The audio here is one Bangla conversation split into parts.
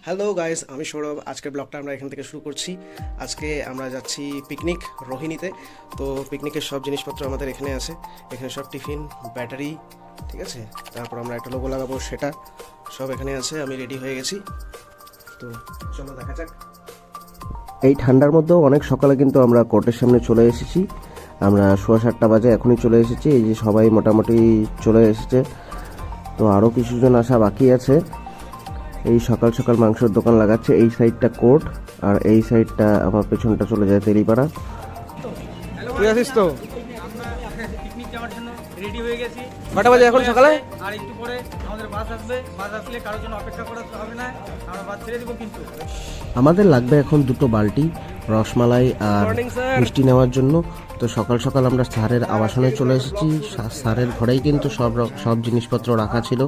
হ্যালো গাইস, আমি সৌরভ। আজকের ব্লগটা আমরা এখান থেকে শুরু করছি। আজকে আমরা যাচ্ছি পিকনিক রোহিণীতে। তো পিকনিকের সব জিনিসপত্র আমাদের এখানে আছে। এখানে সব টিফিন, ব্যাটারি, ঠিক আছে। তারপর আমরা একটা লোগো লাগাবো, সেটা সব এখানে আছে। আমি রেডি হয়ে গেছি, তো চলো দেখা যাক। এই ঠান্ডার মধ্যেও অনেক সকালে কিন্তু আমরা কোর্টের সামনে চলে এসেছি। আমরা 7:15 বাজে এখনই চলে এসেছি। এই যে সবাই মোটামুটি চলে এসেছে, তো আরও কিছুজন আসা বাকি আছে। এই সকাল সকাল মাংসের দোকান লাগাচ্ছে। এই সাইডটা কোর্ট, আর এই সাইডটা আমার পেছনটা চলে যায় তেলিপাড়া। তুই আসিস তো? পিকনিক যাওয়ার জন্য রেডি হয়ে গেছি। কটা বাজে এখন সকালে? আর একটু পরে আমাদের বাস আসবে। বাস আসলে কারোর জন্য অপেক্ষা করা হবে না, আমরা বাস ছেড়ে দেবো। কিন্তু আমাদের লাগবে এখন 2টো বালতি রসমালাই আর মিষ্টি নেওয়ার জন্য। তো সকাল সকাল আমরা স্যারের আবাসনে চলে এসেছি। স্যারের ঘরেই কিন্তু সব জিনিসপত্র রাখা ছিল।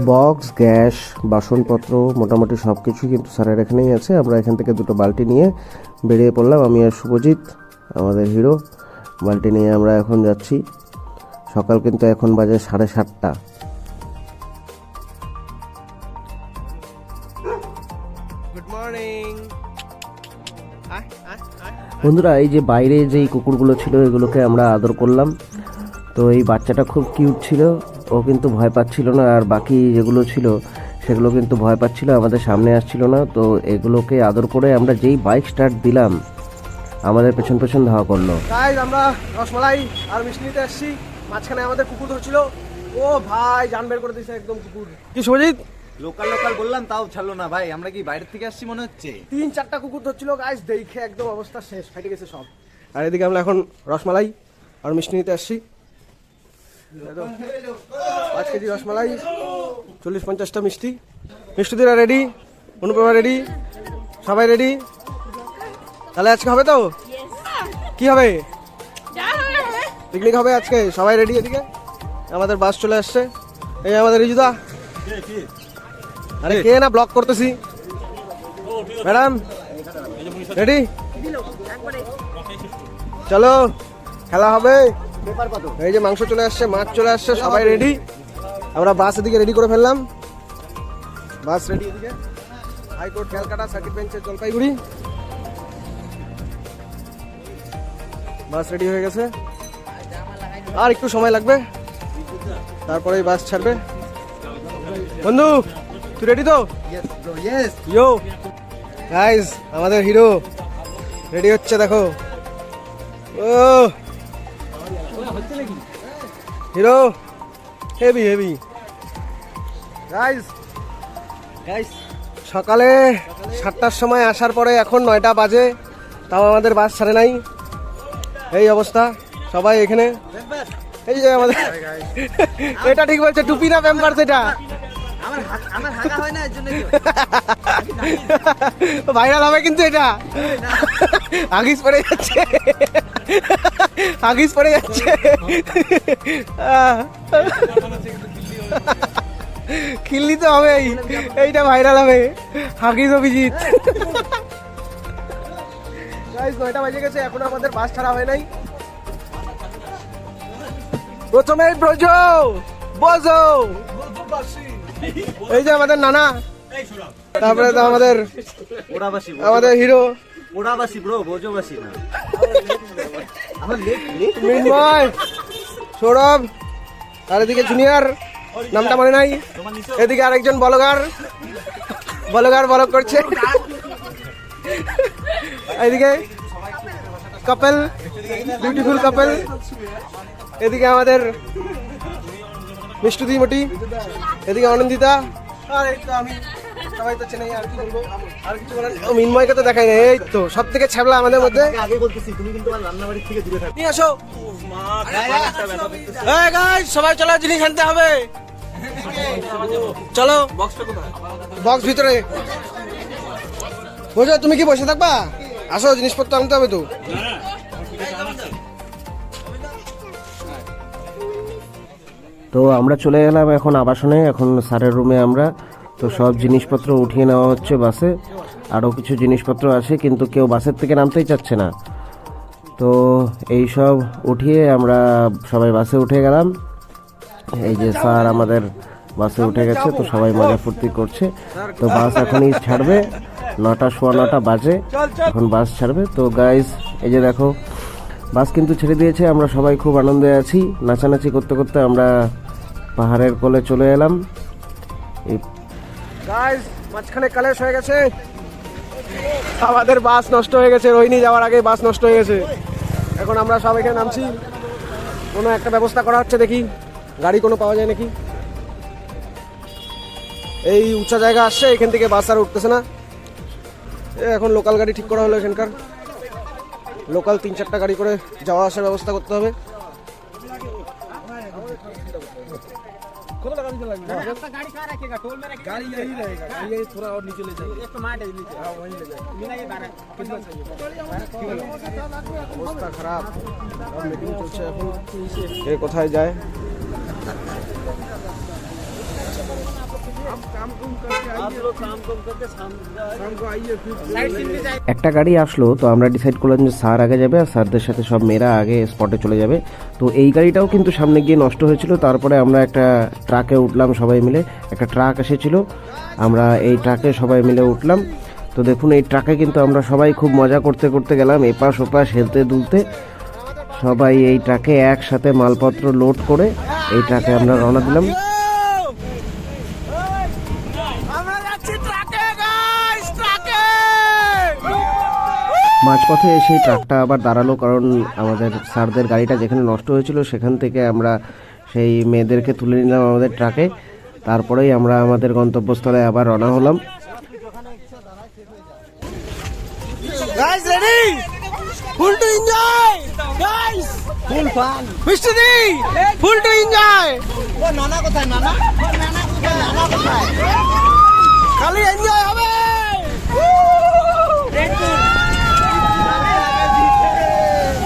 বক্স, গ্যাস, বাসনপত্র, মোটামুটি সব কিছুই কিন্তু স্যারের এখানেই আছে। আমরা এখান থেকে 2টো বালতি নিয়ে বেরিয়ে পড়লাম। আমি আর শুভজিৎ, আমাদের হিরো। বালতি নিয়ে আমরা এখন যাচ্ছি। সকাল কিন্তু এখন বাজে 7:30। গুড মর্নিং বন্ধুরা, এই যে বাইরে যেই কুকুরগুলো ছিল এগুলোকে আমরা আদর করলাম। তো এই বাচ্চাটা খুব কিউট ছিল, ও কিন্তু ভয় পাচ্ছিল না। আর বাকি যেগুলো ছিল সেগুলো কিন্তু ভয় পাচ্ছিল, আমাদের সামনে আসছিল না। তো এগুলোকে আদর করে আমরা যেই বাইক স্টার্ট দিলাম, আমাদের পেছন পেছন ধাওয়া করলো। গাইস, আমরা রসমালাই আর মিষ্টি নিতে আসছি। মাঝখানে আমাদের কুকুর ধরছিল। ও ভাই, জান বের করে দিয়েছে একদম কুকুর। কি শুভজিৎ? লোকাল বললাম, তাও ছাড়লো না ভাই। আমরা কি বাইরে থেকে আসছি মনে হচ্ছে? 3-4টা কুকুর ধরছিল গাইস, দেখে একদম অবস্থা শেষ, ফেটে গেছে সব। আর এদিকে আমরা এখন রসমালাই আর মিষ্টি নিতে আসছি। 5 কেজি রসমালাই, 40-50টা মিষ্টি। মিষ্টিদিরা রেডি, অনুপমা রেডি, সবাই রেডি। তাহলে আজকে হবে তো? কি হবে? পিকনিক হবে আজকে, সবাই রেডি। এদিকে আমাদের বাস চলে আসছে। এই আমাদের রিজুদা। আরে কে না, ব্লগ করতেছি। Madam ready? চলো, খেলা হবে। এই যে মাংস চলে আসছে, মাছ চলে আসছে, সবাই রেডি। আমরা বাস এদিকে রেডি করে ফেললাম। বাস রেডি এদিকে। হাইকোর্ট, ক্যালকাটা, সার্কিট বেঞ্চের জলপাইগুড়ি। বাস রেডি হয়ে গেছে, আর একটু সময় লাগবে, তারপরে বাস ছাড়বে। বন্ধু, তুই রেডি তো? ইয়ো গাইস, আমাদের হিরো রেডি হচ্ছে, দেখো। ও হিরো, হেভি হেভি গাইস। সকালে 7টার সময় আসার পরে এখন 9টা বাজে, তাও আমাদের বাস ছাড়ে নাই। এই অবস্থা সবাই এখানে। এই যে আমাদের, এটা ঠিক বলছে, টুপি না প্যাম্পার সেটা ভাইরাল হবে কিন্তু। এটা আগিস পড়ে যাচ্ছে, আগিস পড়ে যাচ্ছে। খিল্লি তো হবেই, এইটা ভাইরাল হবে। হাগিস অভিজিৎ। 9টা বাজে গেছে, এখনো আমাদের বাস ছাড়া হয় নাই। প্রথমে ব্রজ বজো, এই যে আমাদের নানা, তারপরে তো আমাদের হিরো ওড়াবাসী ব্রো, বোঝোবাসী না। মিন্ময়, সৌরভ, আর এদিকে জুনিয়র, নামটা মনে নাই। এদিকে আরেকজন বলগার বলগ করছে। এদিকে কাপল, বিউটিফুল কাপল। এদিকে আমাদের মিষ্টুদি মটি, এদিকে অনন্দিতা, আর এই তো আমি। সবাই তো চেনাই, আর কি বলবো, আর কিছু বলার। মিন্ময়কে তো দেখাই না, এই তো সব থেকে ছ্যাবলা আমাদের মধ্যে। আগে বলতেছি, তুমি কিন্তু আর রান্নাবাড়ি থেকে দূরে থাকো। নিয়ে আসো। এই গাইস, সবাই চলো, জিনিস আনতে হবে। চলো, বক্স ভিতরে। বুঝো, তুমি কি বসে থাকবা? আসো, জিনিসপত্র আনতে হবে তো। তো আমরা চলে গেলাম এখন আবাসনে, এখন স্যারের রুমে আমরা। তো সব জিনিসপত্র উঠিয়ে নেওয়া হচ্ছে বাসে। আরও কিছু জিনিসপত্র আছে, কিন্তু কেউ বাসের থেকে নামতেই চাচ্ছে না। তো এই সব উঠিয়ে আমরা সবাই বাসে উঠে গেলাম। এই যে স্যার আমাদের বাসে উঠে গেছে, তো সবাই মজা ফুর্তি করছে। তো বাস এখনই ছাড়বে, 9টা সোয়া 9টা বাজে, এখন বাস ছাড়বে। তো গাইস এই যে দেখো বাস কিন্তু ছেড়ে দিয়েছে, আমরা সবাই খুব আনন্দে আছি। নাচানাচি করতে করতে আমরা পাহাড়ের কোলে চলে এলাম। এই গাইস মাঝখানে কালেশ হয়ে গেছে, আমাদের বাস নষ্ট হয়ে গেছে। রোহিণী যাওয়ার আগে বাস নষ্ট হয়ে গেছে। এখন আমরা সব এখানে নামছি, কোনো একটা ব্যবস্থা করা হচ্ছে, দেখি গাড়ি কোনো পাওয়া যায় নাকি। এই উঁচা জায়গা আসছে, এখান থেকে বাস আর উঠতেছে না। এখন লোকাল গাড়ি ঠিক করা হলো, এখানকার লোকাল 3-4টা গাড়ি করে যাওয়া আসার ব্যবস্থা করতে হবে। অবস্থা খারাপ, মিটিং চলছে এখন, কে কোথায় যায়। একটা গাড়ি আসলো, তো আমরা ডিসাইড করলাম যে স্যার আগে যাবে আর স্যারদের সাথে সব মেয়েরা আগে স্পটে চলে যাবে। তো এই গাড়িটাও কিন্তু সামনে গিয়ে নষ্ট হয়েছিল। তারপরে আমরা একটা ট্রাকে উঠলাম সবাই মিলে, একটা ট্রাক এসেছিল, আমরা এই ট্রাকে সবাই মিলে উঠলাম। তো দেখুন এই ট্রাকে কিন্তু আমরা সবাই খুব মজা করতে করতে গেলাম, এপাশ ওপাশ হেলতে দুলতে। সবাই এই ট্রাকে একসাথে মালপত্র লোড করে এই ট্রাকে আমরা রওনা দিলাম। মাঝপথে সেই ট্রাকটা আবার দাঁড়ালো, কারণ আমাদের স্যারদের গাড়িটা যেখানে নষ্ট হয়েছিল সেখান থেকে আমরা সেই মেয়েদেরকে তুলে নিলাম আমাদের ট্রাকে। তারপরেই আমরা আমাদের গন্তব্যস্থলে আবার রওনা হলাম। Guys, ready? Full to enjoy, guys. Full fun. Mr. D, full to enjoy. Oh, Nana কোথায়? Nana? Nana কোথায়? Nana কোথায়? খালি এনজয় হবে।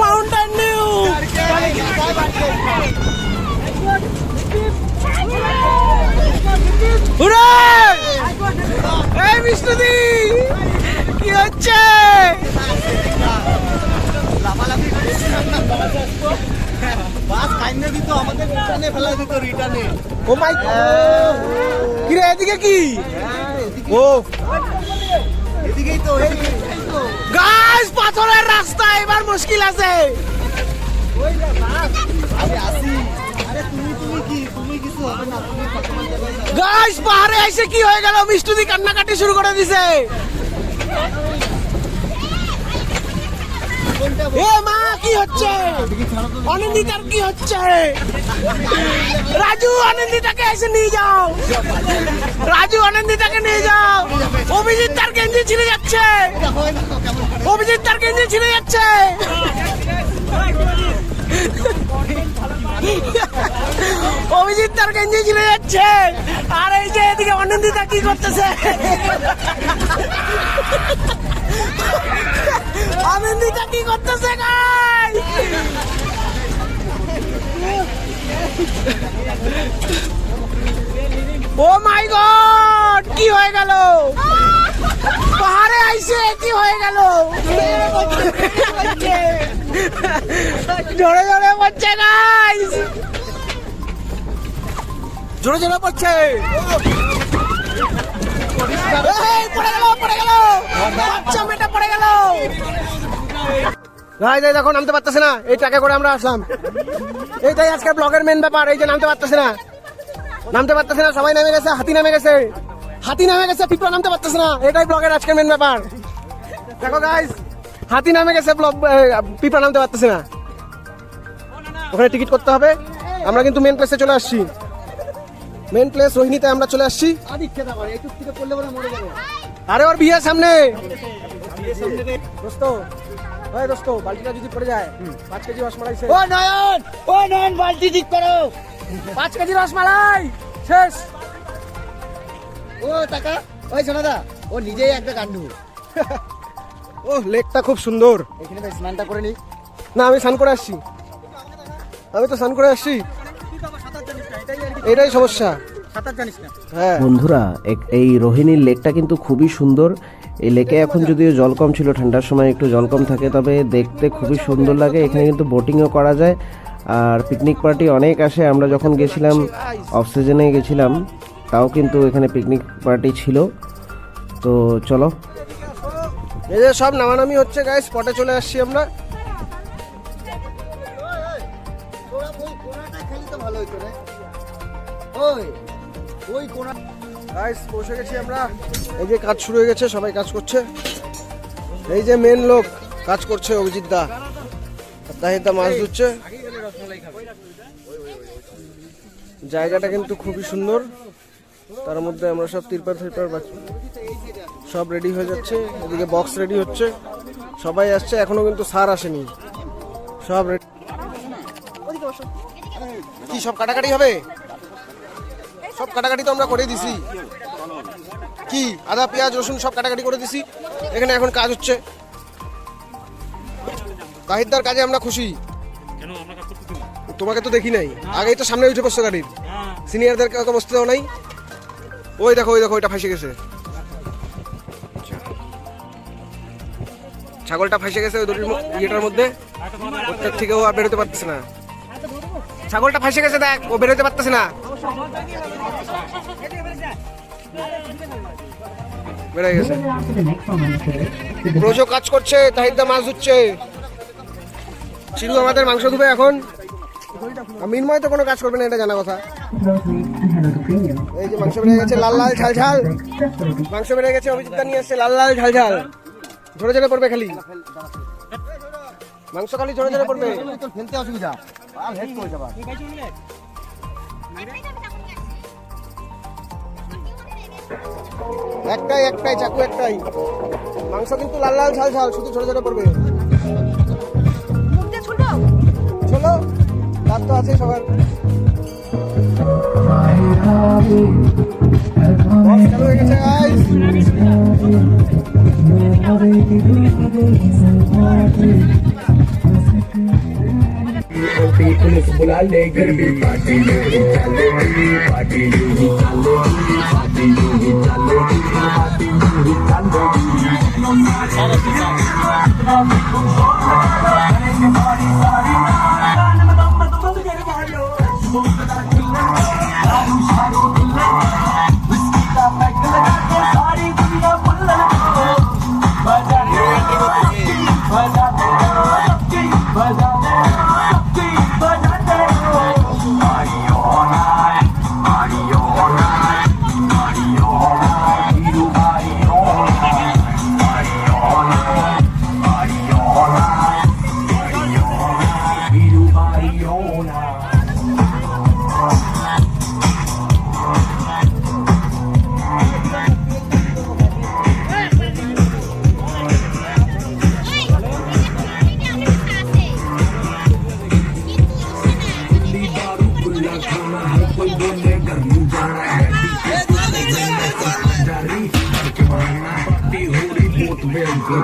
Mountain Dew. Hooray! Hey, Mr. D, কি হচ্ছে? ও মাই গড, কি রে এদিকে কি? ও এদিকেই তো, গাইস পাথরের রাস্তা, এবার মুশকিল আছে। গাইস পাহাড়ে এসে কি হয়ে গেল? মিষ্টুদি কান্নাকাটি শুরু করে দিছে। এ মা, কি হচ্ছে? অনিন্দিতার কি হচ্ছে? রাজু অনিন্দিতাকে এসে নিয়ে যাও, রাজু অনিন্দিতাকে নিয়ে যাও। অভিজিৎ তার গেঞ্জি ছিঁড়ে যাচ্ছে, অভিজিৎ তার গেঞ্জি ছিঁড়ে যাচ্ছে। অভিজিৎ তার গেঞ্জি ছিঁড়ে যাচ্ছে। আর এই যে এদিকে অনিন্দিতা কি করতেছে? অনিন্দিতা কি করতেছে গাইস? ও মাই গড, কি হয়ে গেল? পাহাড়ে আইসে কি হয়ে গেল? জোরে জোরে পড়ছে গাইস, জোরে জোরে পড়ছে। পড়ে গেল, পড়ে গেল, বাচ্চা মেয়েটা পড়ে গেল। গাইস এই দেখো নামতে পারতেছে না, এই ট্রাকে করে আমরা আসলাম। এইটাই আজকে ব্লগের মেন ব্যাপার, এই যে নামতে পারতেছে না, নামতে পারতেছে না, সবাই নেমে গেছে, হাতি নেমে গেছে, হাতি নেমে গেছে, পিঁপড়া নামতে পারতেছে না। এটাই ব্লগের আজকের মেন ব্যাপার। দেখো গাইস, হাতি নামে গেছে, পিঁপড়া নামতে পারতেছে না। ওখানে টিকিট করতে হবে। আমরা কিন্তু মেন প্লেসে চলে আসছি, মেন প্লেস রোহিণীতে আমরা চলে আসছি। আরে ওর বিয়ের সামনে। দোস্ত, ওই দোস্ত, বালতিটা যদি পড়ে যায়, 5 কেজি রসমালাই শেষ। ও নয়ন বালতি ঠিক করো, 5 কেজি রসমালাই শেষ। ও টাকা, ওই সোনাদা, ও নিজেই একটা কান্ডু। ও লেকটা খুব সুন্দর। এখানে ভাই স্নানটা করে নি। না আমি স্নান করে আসছি, আমি তো স্নান করে আসছি। এটাই সমস্যা, সাঁতার জানিস না? হ্যাঁ বন্ধুরা এই রোহিণীর লেকটা কিন্তু খুবই সুন্দর। এই লেকে এখন যদিও জল কম ছিল, ঠান্ডার সময় একটু জল কম থাকে, তবে দেখতে খুবই সুন্দর লাগে। এখানে কিন্তু বোটিংও করা যায়, আর পিকনিক পার্টি অনেক আসে। আমরা যখন গেছিলাম অফ সিজনে গেছিলাম, তাও কিন্তু এখানে পিকনিক পার্টি ছিল। তো চলো, এই যে সব নামানামি হচ্ছে গাইস, স্পটে চলে আসছি আমরা। তোরা ওই কোণাটা খেলি তো ভালো হইতো রে। ওই কোণা গাইস বসে গেছি আমরা। এই যে কাজ শুরু হয়ে গেছে, সবাই কাজ করছে। এই যে মেন লোক কাজ করছে, অভিজিৎ দা, তাহিদ দা মাছ ধরছে। জায়গাটা কিন্তু খুবই সুন্দর, তার মধ্যে আমরা সব তিরপাল সব রেডি হয়ে যাচ্ছে। এদিকে বক্স রেডি হচ্ছে, সবাই আসছে, এখনো কিন্তু স্যার আসেনি। সব রেডি। কি সব কাটাকাটি হবে? সব কাটাকাটি তো আমরা করে দিছি। কি আদা পেঁয়াজ রসুন সব কাটাকাটি করে দিছি। এখানে এখন কাজ হচ্ছে। তাহিদদার কাজে আমরা খুশি। তোমাকে তো দেখি নাই, আগেই তো সামনে উঠে বসছো গাড়ির। সিনিয়রদেরকে অত বসতে দাও নাই। ওই দেখো ওইটা ফাঁসে গেছে, ছাগলটা ফাঁসে গেছে ওই দড়ির ইয়েটার মধ্যে। ওটার থেকে ও আর বেরোতে পারতেছে না। ছাগলটা ফাঁসে গেছে, দেখ ও বেরোতে পারতেছে না। বেড়ে গেছে। রোজও কাজ করছে, তাহিদা মাছ ধরছে, চিরু আমাদের মাংস ধুবে এখন। মিনময় তো কোনো কাজ করবে না, এটা জানা কথা। এই যে মাংস বেড়ে গেছে, লাল লাল ঝাল ঝাল মাংস বেড়ে গেছে। অভিজিৎ নিয়ে আসছে লাল লাল ঝাল ঝাল। ঝরে ঝরে পড়বে খালি মাংস, খালি ঝরে ঝরে পড়বে। ফেলতে অসুবিধা, আর হেড করে যাবা। একটাই চাকু একটাই। মাংস কিন্তু লাল লাল ঝাল ঝাল, শুধু ঝরে ঝরে পড়বে। চলো, রাত তো আছে সবার। চালু হয়ে গেছে গাইস। पुलिस बुला ले घर भी पार्टी चले पार्टी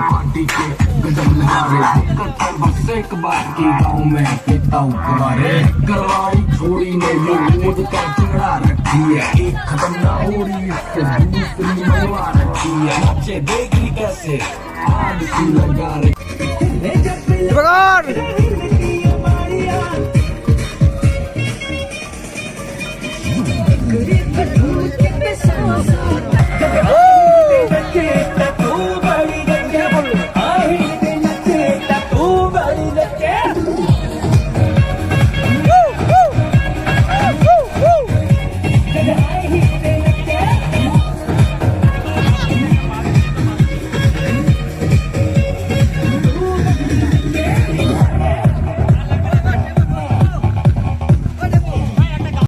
पार्टी के गदम लगा बस एक बार की गाँव में पीता हूँ तुम्हारे करवाई छोड़ी ने लोग का चिंगड़ा रखी है। एक खत्म ना हो रही इससे दूसरी मंगवा रखी है। बच्चे देख ली कैसे आग सी लगा रही।